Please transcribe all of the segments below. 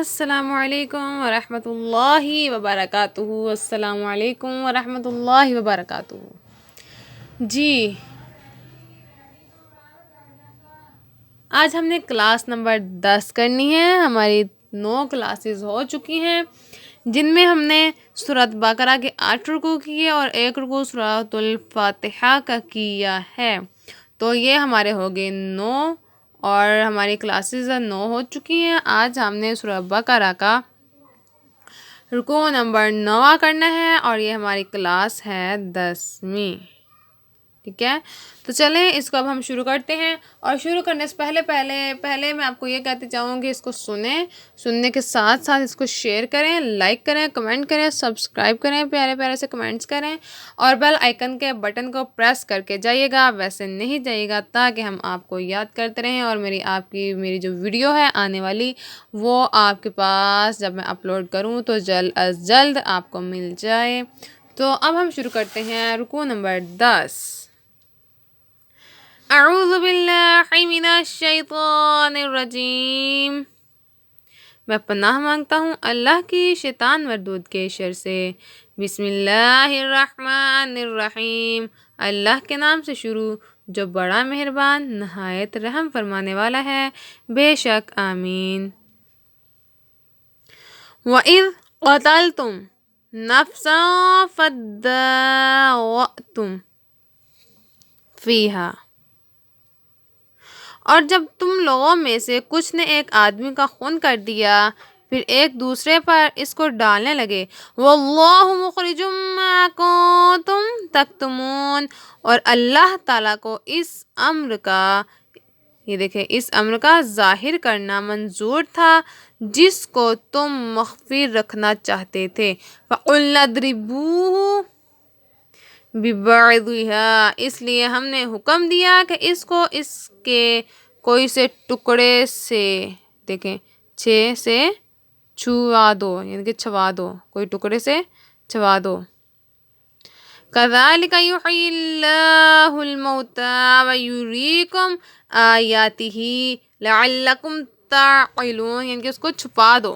السلام علیکم ورحمۃ اللہ وبرکاتہ۔ السلام علیکم ورحمۃ اللہ وبرکاتہ۔ جی، آج ہم نے کلاس نمبر 10 کرنی ہے۔ ہماری 9 کلاسز ہو چکی ہیں، جن میں ہم نے سورۃ بقرہ کے 8 رکوع کیے اور 1 رکوع سورۃ الفاتحہ کا کیا ہے۔ تو یہ ہمارے ہو گئے 9 اور ہماری کلاسز 9 ہو چکی ہیں۔ آج ہم نے سورۃ بقرہ کا رکوع نمبر 9 کرنا ہے اور یہ ہماری کلاس ہے 10ویں۔ ٹھیک ہے، تو چلیں اس کو اب ہم شروع کرتے ہیں۔ اور شروع کرنے سے پہلے میں آپ کو یہ کہتے چاہوں گی، اس کو سننے کے ساتھ ساتھ اس کو شیئر کریں، لائک کریں، کمنٹ کریں، سبسکرائب کریں، پیارے پیارے سے کمنٹس کریں اور بیل آئیکن کے بٹن کو پریس کر کے جائیے گا، ویسے نہیں جائیے گا، تاکہ ہم آپ کو یاد کرتے رہیں اور میری جو ویڈیو ہے آنے والی وہ آپ کے پاس جب میں اپلوڈ کروں تو جلد از جلد آپ کو مل جائے۔ تو اب ہم شروع کرتے ہیں رکوع نمبر 10۔ اعوذ باللہ من الشیطان الرجیم۔ میں پناہ مانگتا ہوں اللہ کی شیطان مردود کے شر سے۔ بسم اللہ الرحمن الرحیم، اللہ کے نام سے شروع جو بڑا مہربان نہایت رحم فرمانے والا ہے، بے شک آمین۔ وَإِذْ قَتَلْتُمْ نَفْسًا فَادَّارَأْتُمْ فِيهَا، اور جب تم لوگوں میں سے کچھ نے ایک آدمی کا خون کر دیا، پھر ایک دوسرے پر اس کو ڈالنے لگے۔ وَاللَّهُ مُخْرِجٌ مَا كُنتُمْ تَكْتُمُونَ، اور اللہ تعالیٰ کو اس امر کا ظاہر کرنا منظور تھا جس کو تم مخفی رکھنا چاہتے تھے۔ فَقُلْنَا اضْرِبُوهُ بِبَعْضِهَا، اس لیے ہم نے حکم دیا کہ اس کو اس کے کوئی سے ٹکڑے سے چھوا دو، یعنی کہ چھوا دو، کوئی ٹکڑے سے چھوا دو۔ كَذَلِكَ يُحْيِي اللَّهُ الْمَوْتَىٰ وَيُرِيكُمْ آيَاتِهِ لَعَلَّكُمْ تَعْقِلُونَ، یعنی کہ اس کو چھپا دو،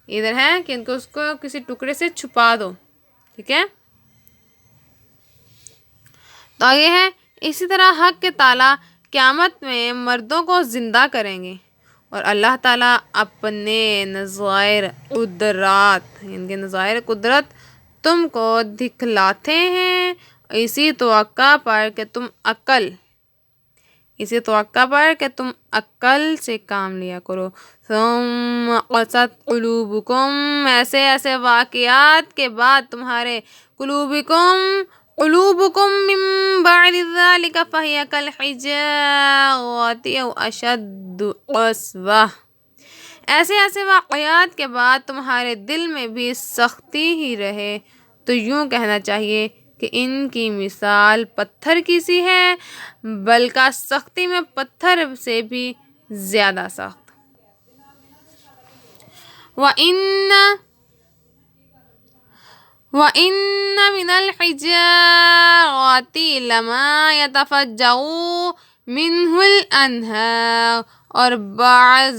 ادھر ہے کہ ان کو اس کو کسی ٹکڑے سے چھپا دو۔ ٹھیک ہے، تو یہ ہے اسی طرح حق کے تعالیٰ قیامت میں مردوں کو زندہ کریں گے اور اللہ تعالیٰ اپنے نظائر قدرت تم کو دکھلاتے ہیں اسی توقع پر کہ تم عقل سے کام لیا کرو۔ ثم قست قلوبکم، ایسے واقعات کے بعد تمہارے قلوبکم من بعد ذلك فہی کالحجارۃ او اشد قسوۃ، ایسے واقعات کے بعد تمہارے دل میں بھی سختی ہی رہے تو یوں کہنا چاہیے کہ ان کی مثال پتھر کی سی ہے، بلکہ سختی میں پتھر سے بھی زیادہ سخت۔ وَإِنَّ مِنَ الْحِجَارَةِ لَمَا يَتَفَجَّرُ مِنْهُ الْأَنْهَارُ، اور بعض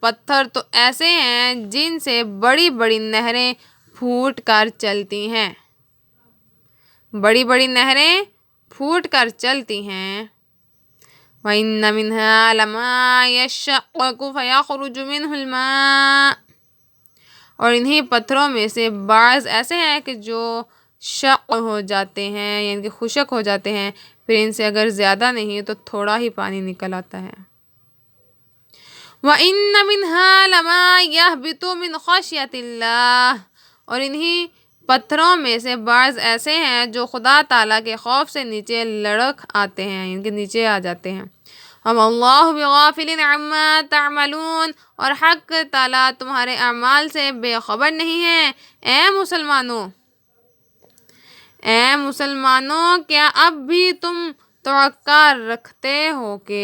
پتھر تو ایسے ہیں جن سے بڑی بڑی نہریں پھوٹ کر چلتی ہیں۔ وَإِنَّ مِنْهَا لَمَا يَشَّقَّقُ فَيَخْرُجُ مِنْهُ الْمَاءُ، اور انہی پتھروں میں سے بعض ایسے ہیں کہ جو شق ہو جاتے ہیں، یعنی کہ خشک ہو جاتے ہیں، پھر ان سے اگر زیادہ نہیں تو تھوڑا ہی پانی نکل آتا ہے۔ وَإِنَّ مِنْهَا لَمَا يَهْبِطُ مِنْ خَشْيَةِ اللَّهِ، اور انہی پتھروں میں سے بعض ایسے ہیں جو خدا تعالیٰ کے خوف سے نیچے لڑک آتے ہیں، یعنی کہ نیچے آ جاتے ہیں۔ وَمَا اللَّهُ بِغَافِلٍ عَمَّا تَعْمَلُونَ، اور حق تعالیٰ تمہارے اعمال سے بے خبر نہیں ہے۔ اے مسلمانوں، کیا اب بھی تم توقع رکھتے ہو کہ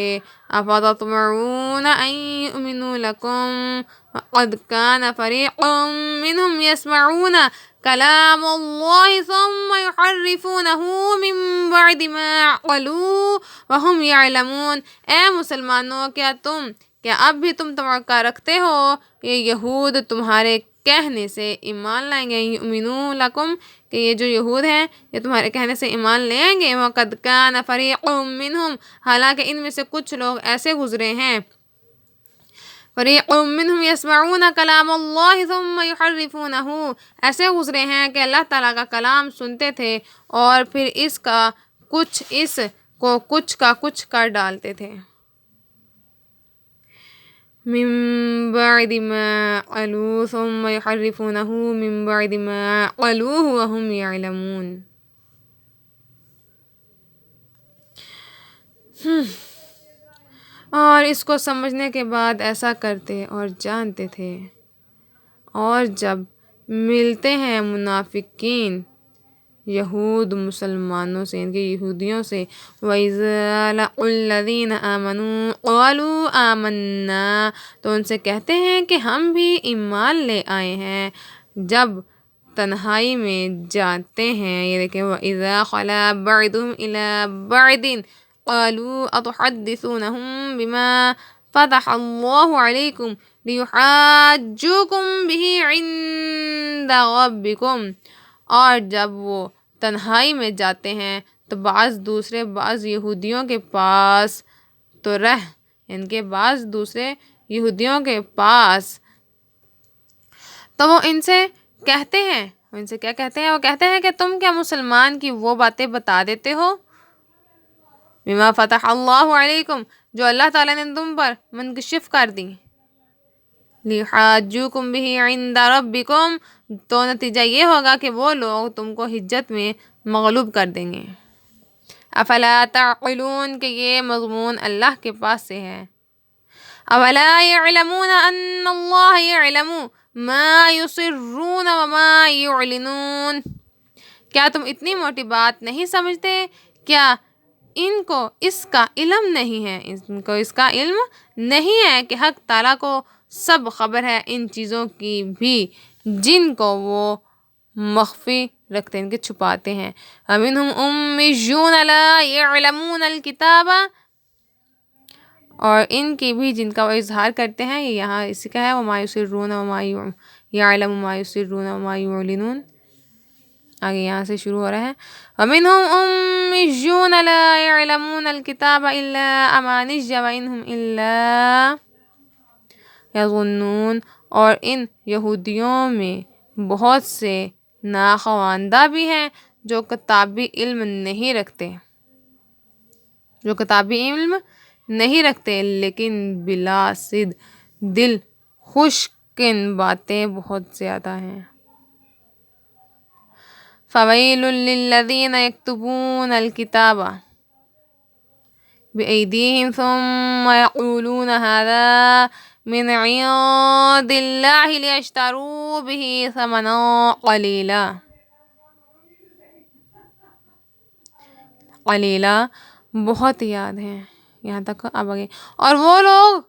أَفَتَطْمَعُونَ أَن يُؤْمِنُوا لَكُمْ وَقَدْ كَانَ فَرِيقٌ مِّنْهُمْ يَسْمَعُونَ كَلَامَ اللَّهِ ثُمَّ يُحَرِّفُونَهُ مِن بَعْدِ مَا عَقَلُوهُ وَهُمْ يَعْلَمُونَ۔ اے مسلمانوں، کیا تم کیا اب بھی تم توقع رکھتے ہو یہ یہود تمہارے کہنے سے ایمان لائیں گے؟ یؤمنون لکم، کہ یہ جو یہود ہیں یہ تمہارے کہنے سے ایمان لے آئیں گے؟ وَقَدْ كَانَ فَرِيقٌ مِّنْهُمْ، حالانکہ ان میں سے کچھ لوگ ایسے گزرے ہیں، فَرِيقٌ مِّنْهُمْ يَسْمَعُونَ كَلَامَ اللَّهِ ثُمَّ يُحَرِّفُونَهُ، ایسے گزرے ہیں کہ اللہ تعالیٰ کا کلام سنتے تھے اور پھر اس کو کچھ کا کچھ کر ڈالتے تھے۔ من بعد ما عقلوه ثم يحرفونه من بعد ما عقلوه وهم يعلمون۔ اور اس کو سمجھنے کے بعد ایسا کرتے اور جانتے تھے۔ اور جب ملتے ہیں منافقین یہود مسلمانوں سے، ان کے یہودیوں سے، وَإِذَا لَقُوا الَّذِينَ آمَنُوا قَالُوا آمَنَّا، تو ان سے کہتے ہیں کہ ہم بھی ایمان لے آئے ہیں۔ جب تنہائی میں جاتے ہیں، یہ دیکھیں، وَإِذَا خَلَا بَعْضُهُمْ إِلَىٰ بَعْضٍ قَالُوا أَتُحَدِّثُونَهُم بِمَا فَتَحَ اللَّهُ عَلَيْكُمْ لِيُحَاجُّوكُم بِهِ عِندَ رَبِّكُمْ، اور جب وہ تنہائی میں جاتے ہیں تو بعض یہودیوں کے پاس ان کے بعض دوسرے یہودیوں کے پاس تو وہ ان سے کہتے ہیں، ان سے کیا کہتے ہیں؟ وہ کہتے ہیں کہ تم کیا مسلمان کی وہ باتیں بتا دیتے ہو بما فتح اللہ علیکم، جو اللہ تعالیٰ نے تم پر منکشف کر دی، لِيُحَاجُّوكُم بِهِ عِندَ رَبِّكُمْ، تو نتیجہ یہ ہوگا کہ وہ لوگ تم کو حجت میں مغلوب کر دیں گے۔ افلا تعقلون، کہ یہ مضمون اللہ کے پاس سے ہے۔ اولا يعلمون ان اللہ يعلم ما يسرون وما يعلنون، کیا تم اتنی موٹی بات نہیں سمجھتے؟ کیا ان کو اس کا علم نہیں ہے؟ ان کو اس کا علم نہیں ہے کہ حق تعالیٰ کو سب خبر ہے ان چیزوں کی بھی جن کو وہ مخفی رکھتے ہیں، ان کے چھپاتے ہیں۔ وَمِنْهُمْ أُمِّيُّونَ لَا يَعْلَمُونَ الْكِتَابَ، اور ان کی بھی جن کا وہ اظہار کرتے ہیں، یہ یہاں اسی کا ہے، وَمَا يُسِرُّونَ وَمَا يَعْلَمُ مَا يُسِرُّونَ وَمَا يُعْلِنُونَ، آگے یہاں سے شروع ہو رہا ہے۔ وَمِنْهُمْ أُمِّيُّونَ لَا يَعْلَمُونَ الْكِتَابَ إِلَّا أَمَانِيَّ وَإِنْهُمْ إِلَّا يَظُنُّونَ، اور ان یہودیوں میں بہت سے ناخواندہ بھی ہیں جو کتابی علم نہیں رکھتے، لیکن بلا صد دل خشکن باتیں بہت زیادہ ہیں۔ فَوَيْلٌ لِّلَّذِينَ يَكْتُبُونَ الْكِتَابَ بِأَيْدِيهِمْ ثُمَّ يَقُولُونَ هَٰذَا مِنْ عِندِ اللَّهِ لِيَشْتَرُوا بِهِ ثَمَنًا قَلِيلًا، بہت یاد ہیں یہاں تک اب آگے، اور وہ لوگ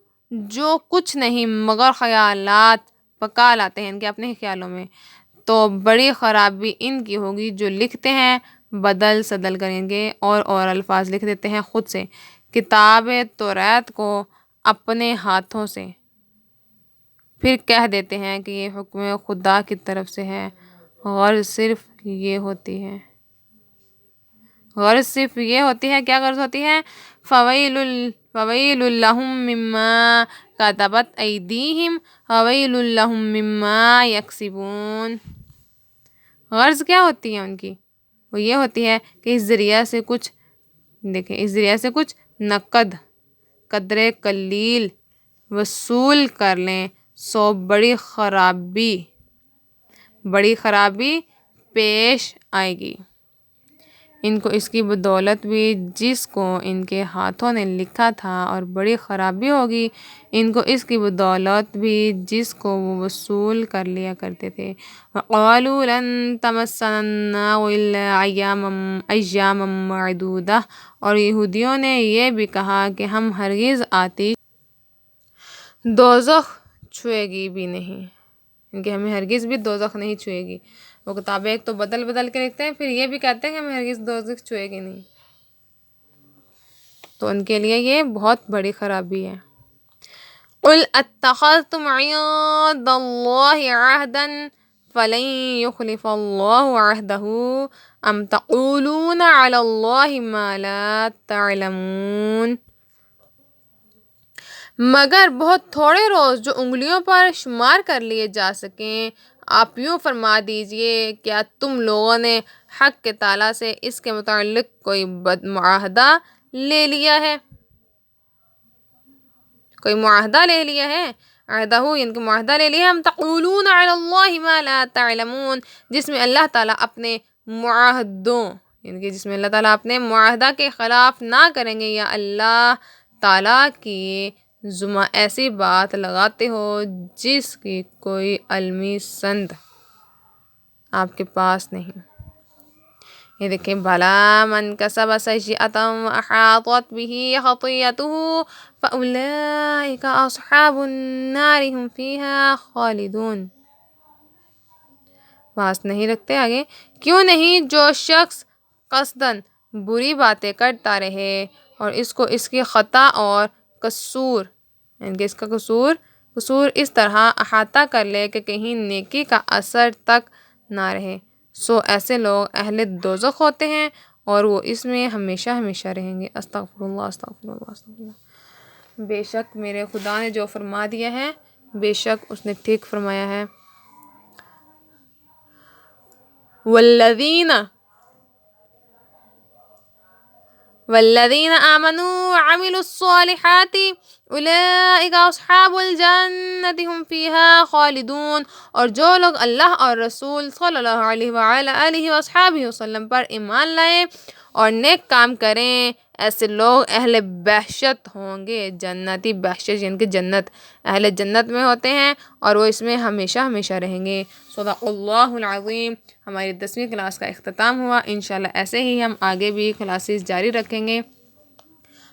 جو کچھ نہیں مگر خیالات پکا لاتے ہیں ان کے اپنے خیالوں میں، تو بڑی خرابی ان کی ہوگی جو لکھتے ہیں بدل صدل کریں گے اور الفاظ لکھ دیتے ہیں خود سے کتاب توریت کو اپنے ہاتھوں سے، پھر کہہ دیتے ہیں کہ یہ حکم خدا کی طرف سے ہے۔ غرض صرف یہ ہوتی ہے، کیا غرض ہوتی ہے؟ فَوَيْلٌ لَّهُم مِّمَّا كَتَبَتْ أَيْدِيهِمْ وَوَيْلٌ لَّهُم مِّمَّا يَكْسِبُونَ، غرض کیا ہوتی ہے ان کی؟ وہ یہ ہوتی ہے کہ اس ذریعہ سے کچھ نقد قدر قلیل وصول کر لیں، سو بڑی خرابی پیش آئے گی ان کو اس کی بدولت بھی جس کو ان کے ہاتھوں نے لکھا تھا، اور بڑی خرابی ہوگی ان کو اس کی بدولت بھی جس کو وہ وصول کر لیا کرتے تھے۔ وَقَالُوا لَن تَمَسَّنَا النَّارُ إِلَّا أَيَّامًا مَّعْدُودَةً، اور یہودیوں نے یہ بھی کہا کہ ہم ہرگز آتش دوزخ چھوئے گی بھی نہیں، کہ ہمیں ہرگز بھی دوزخ نہیں چھوئے گی۔ وہ کتابیں ایک تو بدل کے لکھتے ہیں، پھر یہ بھی کہتے ہیں کہ ہمیں ہرگز دوزخ چھوئے گی نہیں، تو ان کے لیے یہ بہت بڑی خرابی ہے۔ قل اتخذتم عند اللہ عہدا فلن یخلف اللہ عہدہ ام تقولون علی اللہ ما لا تعلمون۔ مگر بہت تھوڑے روز جو انگلیوں پر شمار کر لیے جا سکیں، آپ یوں فرما دیجئے، کیا تم لوگوں نے حق کے تعالیٰ سے اس کے متعلق کوئی معاہدہ لے لیا ہے؟ کوئی معاہدہ لے لیا ہے، عہدہ یعنی کہ معاہدہ لے لیا، ہم تقولون علی اللہ ما لا تعلمون، جس میں اللہ تعالیٰ اپنے معاہدوں یعنی کہ جس میں اللہ تعالیٰ اپنے معاہدہ کے خلاف نہ کریں گے، یا اللہ تعالیٰ کی ذمہ ایسی بات لگاتے ہو جس کی کوئی علمی سند آپ کے پاس نہیں۔ یہ دیکھیں، بھلا من کسب سیئۃ وأحاطت به خطیئته فأولئک اصحاب النار هم فیہا خالدون۔ بات نہیں رکھتے آگے، کیوں نہیں جو شخص قصداً بری باتیں کرتا رہے اور اس کو اس کی خطا اور قصور یعنی کہ اس کا قصور اس طرح احاطہ کر لے کہ کہیں نیکی کا اثر تک نہ رہے، سو ایسے لوگ اہل دوزخ ہوتے ہیں اور وہ اس میں ہمیشہ ہمیشہ رہیں گے۔ استغفر اللہ استغفر اللہ استغفر اللہ۔ بے شک میرے خدا نے جو فرما دیا ہے، بے شک اس نے ٹھیک فرمایا ہے۔ والذین آمنوا وعملوا الصالحات اولئک اصحاب الجنۃ هم فیہا خالدون، اور جو لوگ اللہ اور رسول صلی اللہ علیہ وآلہ آلہ وصحبہ وسلم پر ایمان لائیں اور نیک کام کریں، ایسے لوگ اہل بہشت ہوں گے۔ جنتی بہشت یعنی کہ جنت، اہل جنت میں ہوتے ہیں اور وہ اس میں ہمیشہ ہمیشہ رہیں گے۔ صدق اللہ العظیم۔ ہماری 10ویں کلاس کا اختتام ہوا، انشاءاللہ ایسے ہی ہم آگے بھی کلاسز جاری رکھیں گے،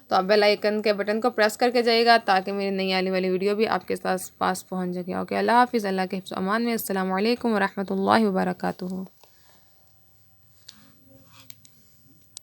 تو آپ بیل آئیکن کے بٹن کو پریس کر کے جائے گا تاکہ میری نئی آنے والی ویڈیو بھی آپ کے پاس پہنچ جائے۔ اوکے، اللہ حافظ، اللہ کے حفظ و امان میں۔ السلام علیکم ورحمۃ اللہ وبرکاتہ۔